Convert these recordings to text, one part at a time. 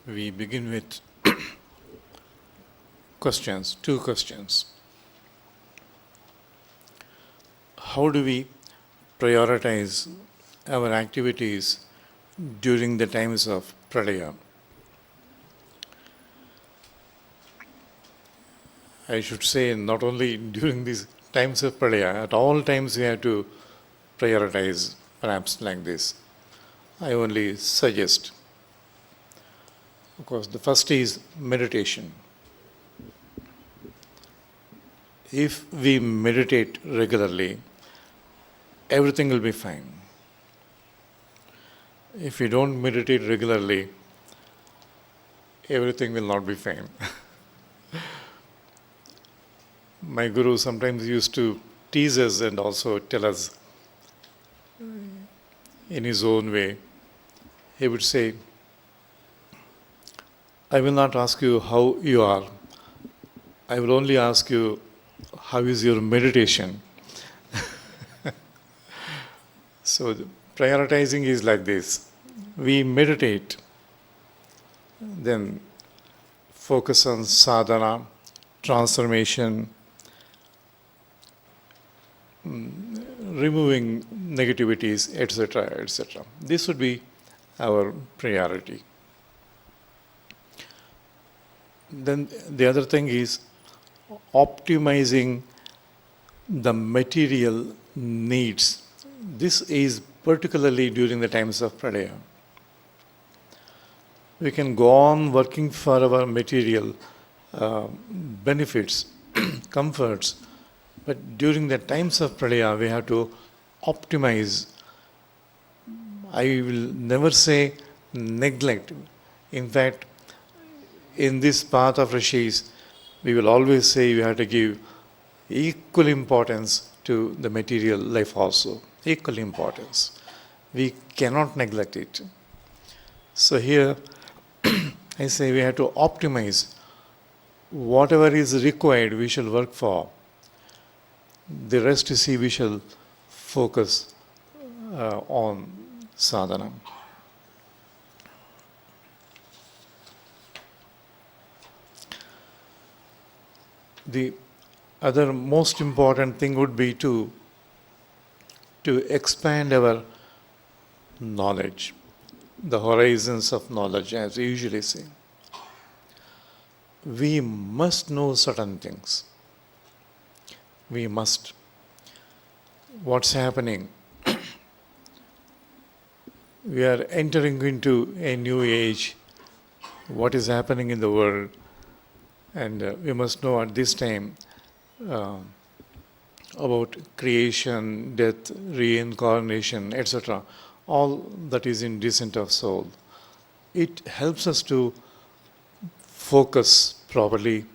We begin with questions, two questions. How do we prioritize our activities during the times of Pralaya? I should say not only during these times of Pralaya, at all times we have to prioritize, perhaps like this. I only suggest. Of course, the first is meditation. If we meditate regularly, everything will be fine. If we don't meditate regularly, everything will not be fine. My guru sometimes used to tease us and also tell us in his own way. He would say, I will not ask you how you are. I will only ask you, how is your meditation? So prioritizing is like this. We meditate, then focus on sadhana, transformation, removing negativities, etc., etc. This would be our priority. Then the other thing is optimizing the material needs. This is particularly during the times of Pralaya. We can go on working for our material benefits, comforts, but during the times of Pralaya, we have to optimize. I will never say neglect. In fact, in this path of Rishis, we will always say you have to give equal importance to the material life also. Equal importance. We cannot neglect it. So here, I say we have to optimize. Whatever is required, we shall work for. The rest, you see, we shall focus on sadhana. The other most important thing would be to expand our knowledge, the horizons of knowledge, as we usually say. We must know certain things. We must. What's happening? We are entering into a new age. What is happening in the world? And we must know at this time about creation, death, reincarnation, etc. All that is in descent of soul. It helps us to focus properly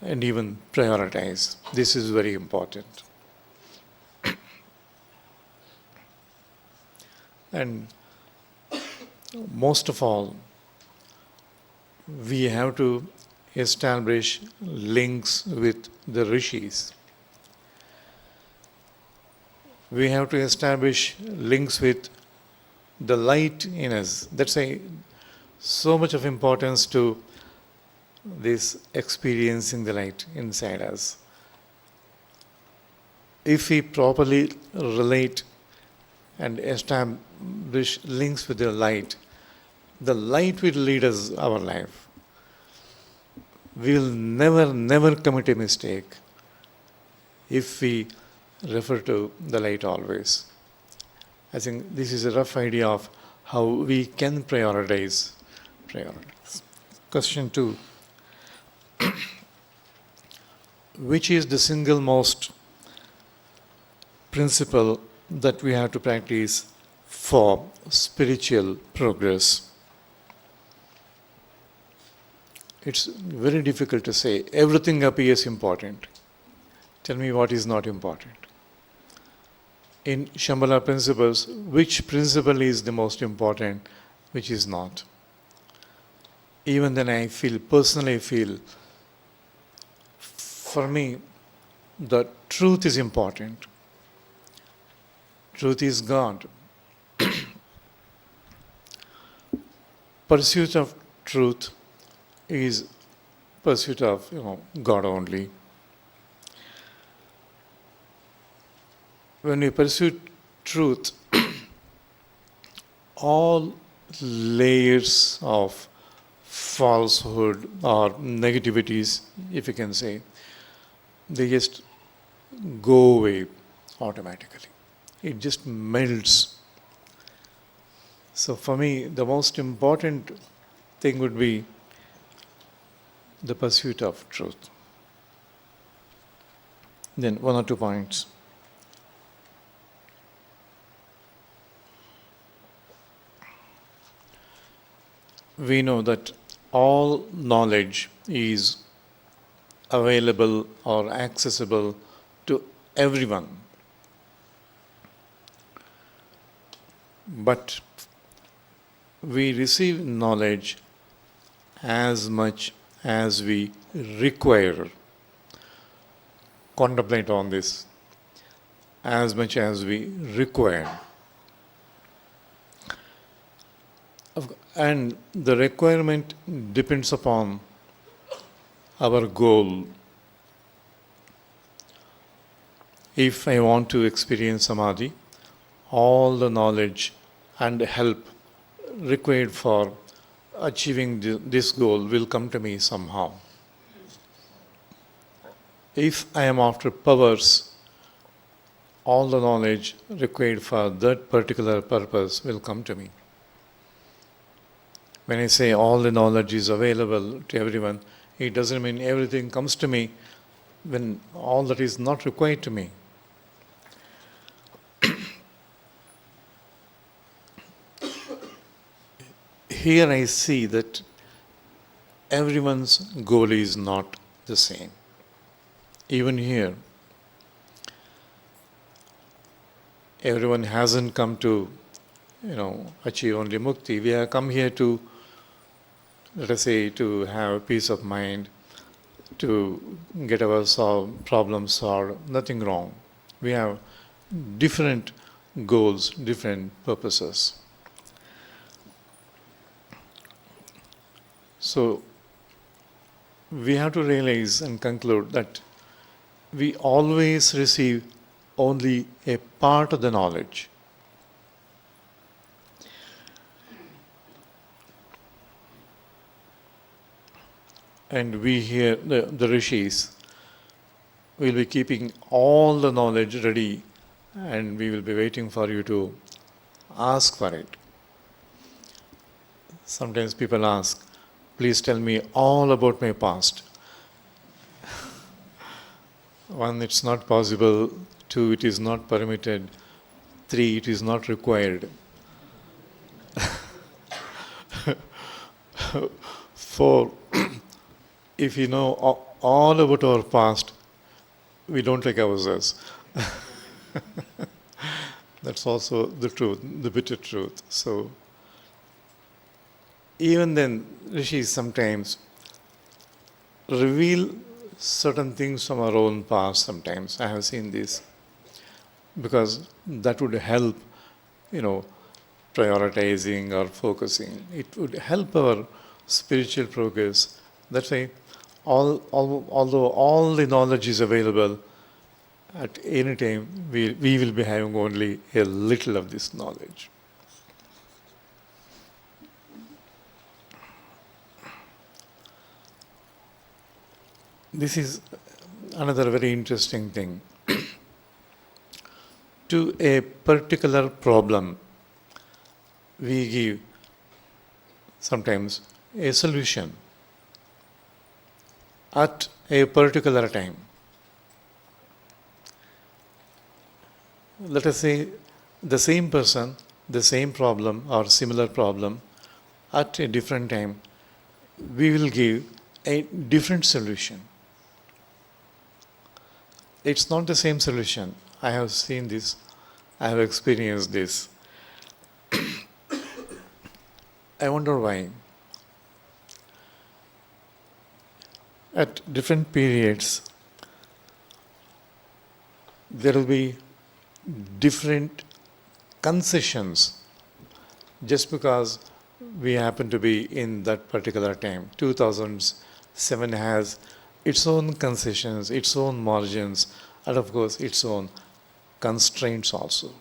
and even prioritize. This is very important. And most of all, we have to establish links with the rishis. We have to establish links with the light in us. That's so much of importance to this experiencing the light inside us. If we properly relate and establish links with the light will lead us our life. We will never commit a mistake if we refer to the light always. I think this is a rough idea of how we can prioritize. Question 2. Which is the single most principle that we have to practice for spiritual progress? It's very difficult to say. Everything appears important. Tell me what is not important. In Shambhala principles, which principle is the most important, which is not? Even then I personally feel, for me, the truth is important. Truth is God. Pursuit of truth is pursuit of God only. When we pursue truth, all layers of falsehood or negativities, if you can say, they just go away automatically. It just melts. So for me, the most important thing would be the pursuit of truth. Then one or 2 points. We know that all knowledge is available or accessible to everyone. But we receive knowledge as much as we require. Contemplate on this. As much as we require. And the requirement depends upon our goal. If I want to experience samadhi, all the knowledge and help required for achieving this goal will come to me somehow. If I am after powers, all the knowledge required for that particular purpose will come to me. When I say all the knowledge is available to everyone, it doesn't mean everything comes to me when all that is not required to me. Here I see that everyone's goal is not the same. Even here, everyone hasn't come to, achieve only mukti. We have come here to, let us say, to have peace of mind, to get our problems solved. Nothing wrong. We have different goals, different purposes. So, we have to realize and conclude that we always receive only a part of the knowledge. And we here, the rishis, will be keeping all the knowledge ready and we will be waiting for you to ask for it. Sometimes people ask, please tell me all about my past. 1, it's not possible. 2, it is not permitted. 3, it is not required. 4, if you know all about our past, we don't like ourselves. That's also the truth, the bitter truth. So, even then, rishis sometimes reveal certain things from our own past sometimes. I have seen this. Because that would help, prioritizing or focusing. It would help our spiritual progress. That's why, although all the knowledge is available, at any time we will be having only a little of this knowledge. This is another very interesting thing. To a particular problem, we give sometimes a solution at a particular time. Let us say the same person, the same problem or similar problem at a different time, we will give a different solution. It's not the same solution. I have seen this. I have experienced this. I wonder why. At different periods, there will be different concessions just because we happen to be in that particular time. 2007 has its own concessions, its own margins, and of course its own constraints also.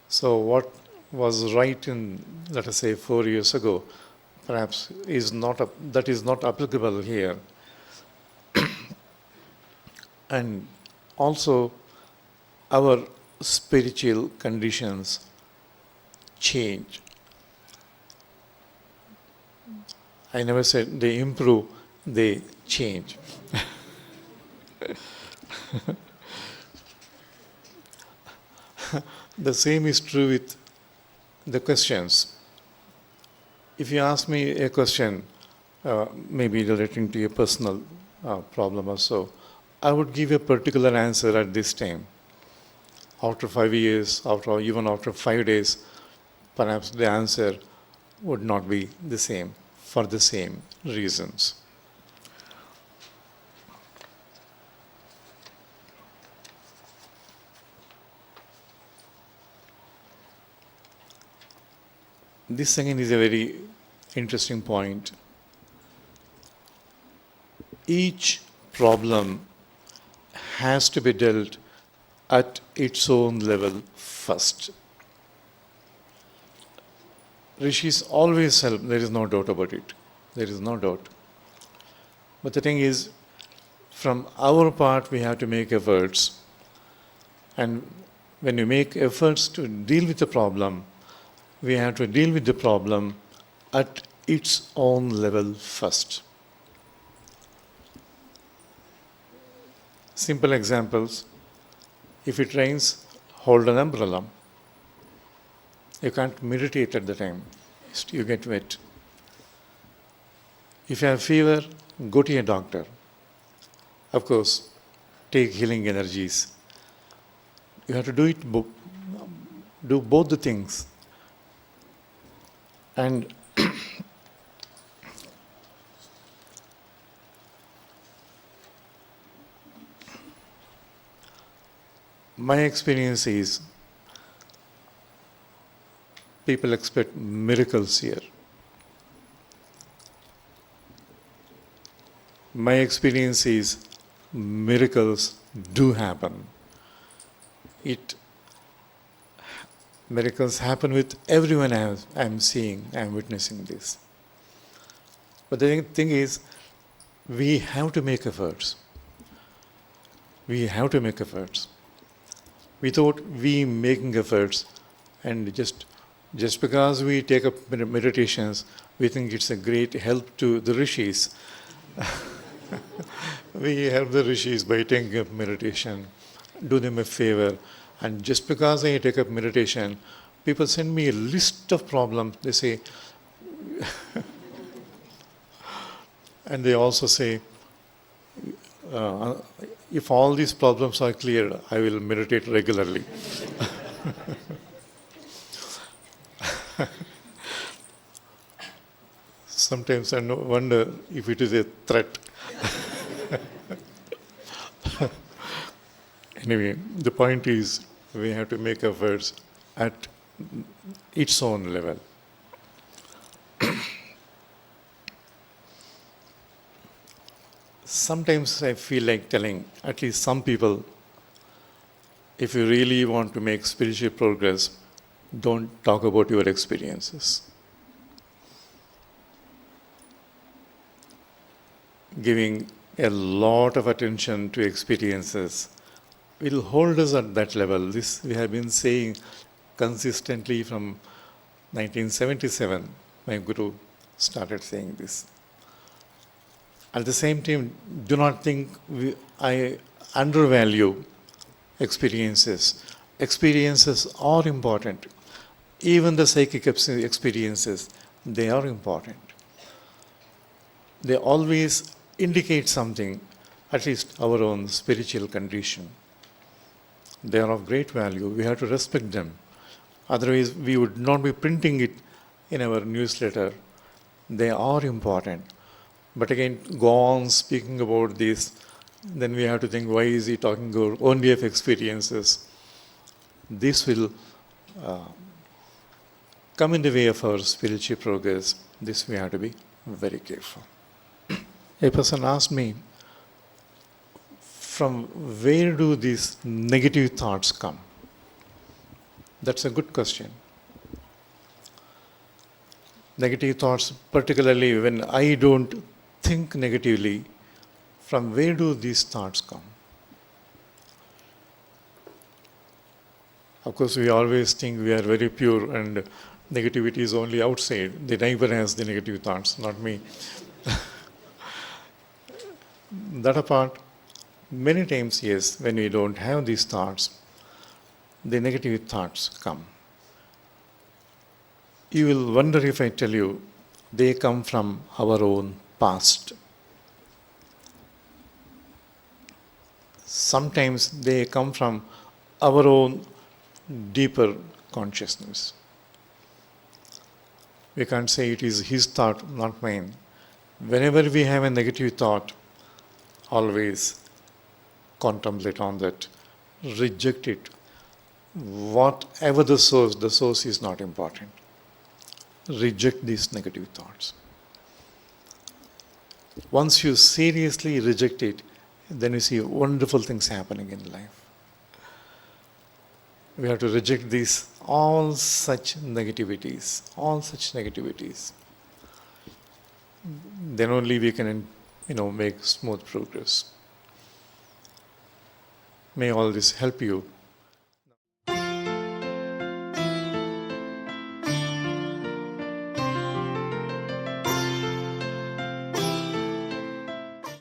So what was right in, let us say, 4 years ago, perhaps that is not applicable here. And also our spiritual conditions change. I never said they improve, they change. The same is true with the questions. If you ask me a question, maybe relating to a personal problem or so, I would give a particular answer at this time. After 5 years, even after 5 days, perhaps the answer would not be the same for the same reasons. This again is a very interesting point. Each problem has to be dealt at its own level first. Rishis always help, there is no doubt about it. There is no doubt. But the thing is, from our part, we have to make efforts. And when you make efforts to deal with the problem, we have to deal with the problem at its own level first. Simple examples. If it rains, hold an umbrella. You can't meditate at the time. You get wet. If you have fever, go to a doctor. Of course, take healing energies. You have to do both the things. And my experience is people expect miracles here. My experience is miracles do happen. Miracles happen with everyone I'm seeing, I'm witnessing this. But the thing is, we have to make efforts. We have to make efforts. Without we making efforts, and just because we take up meditations, we think it's a great help to the rishis. We help the rishis by taking up meditation, do them a favor. And just because I take up meditation, people send me a list of problems. They say, and they also say, if all these problems are cleared, I will meditate regularly. Sometimes I wonder if it is a threat. Anyway, the point is we have to make efforts at its own level. Sometimes I feel like telling at least some people, if you really want to make spiritual progress, don't talk about your experiences. Giving a lot of attention to experiences will hold us at that level. This we have been saying consistently from 1977. My guru started saying this. At the same time, do not think I undervalue experiences. Experiences are important. Even the psychic experiences, they are important. They always indicate something, at least our own spiritual condition. They are of great value. We have to respect them. Otherwise, we would not be printing it in our newsletter. They are important. But again, go on speaking about this, then we have to think, why is he talking only of experiences? This will come in the way of our spiritual progress. This we have to be very careful. A person asked me, from where do these negative thoughts come? That's a good question. Negative thoughts, particularly when I don't think negatively, from where do these thoughts come? Of course, we always think we are very pure and negativity is only outside. The neighbor has the negative thoughts, not me. That apart, many times, yes, when we don't have these thoughts, the negative thoughts come. You will wonder if I tell you they come from our own past. Sometimes they come from our own deeper consciousness. We can't say it is his thought, not mine. Whenever we have a negative thought, always contemplate on that, reject it. Whatever the source is not important. Reject these negative thoughts. Once you seriously reject it, then you see wonderful things happening in life. We have to reject all such negativities. Then only we can, make smooth progress. May all this help you